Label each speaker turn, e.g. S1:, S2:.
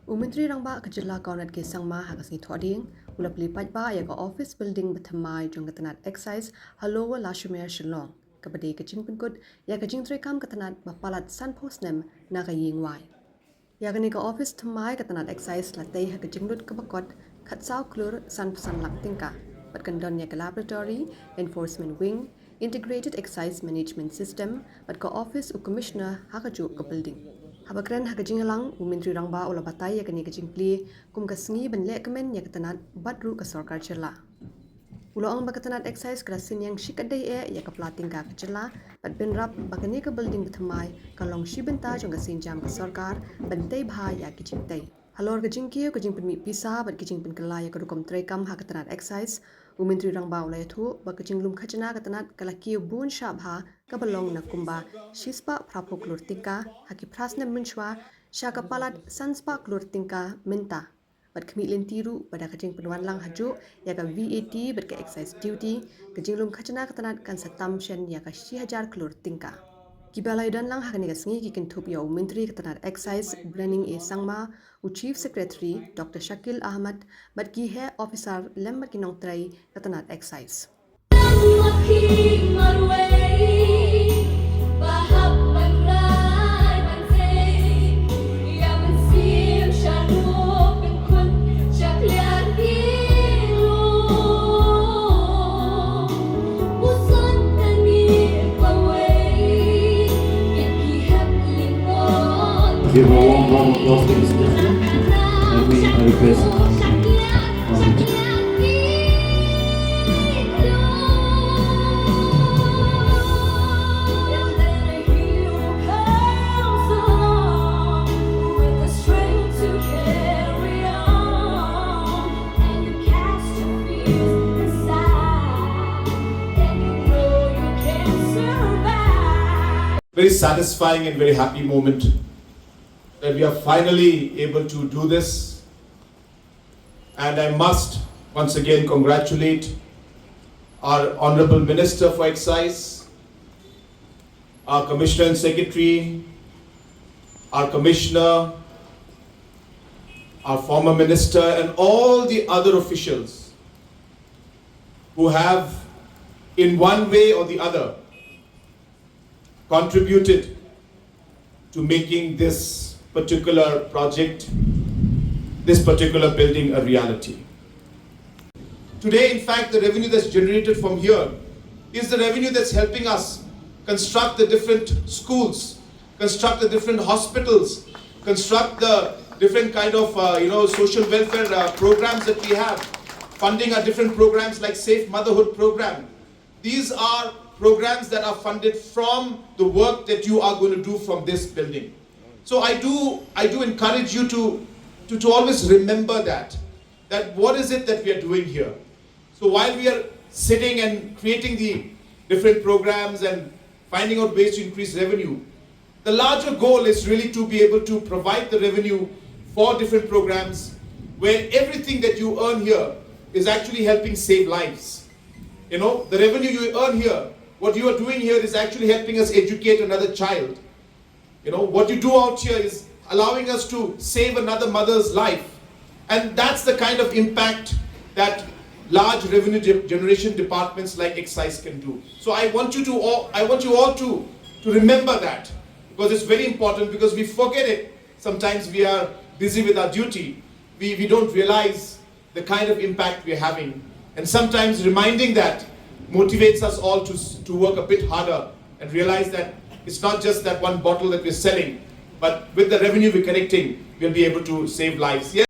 S1: Umentri rangba kejela kaunat ke sangma hakasni thoding ulapli pajba ya ka office building Tnad Tnad Excise halowa lashumer shillong kabade kajing pinkut ya kajing trekam Tnad mapalat sanposnem na kayingwai ya kani ka office Tnad Tnad Excise latay hakajing lut kabakot khatsau klur sanposan laktingka patkandon ya ka laboratory enforcement wing integrated excise management system pat ka office u commissioner hakaju ka building Habakran hakajingalang umintri rangba ula batai ya kani kajing Plie kum kasngi benle kemen ya Tnad badru ka sarkar chela. Ulo ang Tnad Excise krasin yang shikadai ya ka plating ka chela pat benrap bakani ka building Khmih kalong shibenta jong ka sinjam ka sarkar bentai bha ya kajing tai. Halor kajing kiew kajing penmi pisa bat kajing penkala ya karukom trekam Tnad Excise umintri rangba ula yathu ba kajing lum khajna Tnad kala kiew bun shabha kabalong na kumba shispa prapo klur tingka haki prasna munchwa shaka palat sanspa klur tingka minta bat Khmih lynti ru pada kajing penuan lang haju ya ka VAT bat ka excise duty kajing lum khajna Tnad kan satam shen ya ka 1000 klur tingka Kibalay dan lang hakani kasngi kikintup ya umintri Tnad Excise branding e sangma u Chief Secretary Dr. Shakil Ahmad bat ki he officer lembat kinong tray Tnad Excise.
S2: Give a warm round of applause to Mr. Gentleman. Let me request
S3: very satisfying and very happy moment that we are finally able to do this, and I must once again congratulate our Honorable Minister for Excise, our Commissioner and Secretary, our Commissioner, our former Minister, and all the other officials who have in one way or the other contributed to making this particular project, this particular building a reality. Today, in fact, the revenue that's generated from here is the revenue that's helping us construct the different schools, construct the different hospitals, construct the different kind of social welfare programs that we have, funding our different programs like Safe Motherhood Program. These are programs that are funded from the work that you are going to do from this building. So I do encourage you to always remember that what is it that we are doing here. So while we are sitting and creating the different programs and finding out ways to increase revenue, the larger goal is really to be able to provide the revenue for different programs where everything that you earn here is actually helping save lives. You know, the revenue you earn here, what you are doing here is actually helping us educate another child. You know, what you do out here is allowing us to save another mother's life. And that's the kind of impact that large revenue generation departments like Excise can do. So I want you all to remember that, because it's very important, because we forget it. Sometimes we are busy with our duty. We don't realize the kind of impact we're having. And sometimes reminding that motivates us all to work a bit harder and realize that it's not just that one bottle that we're selling, but with the revenue we're collecting, we'll be able to save lives.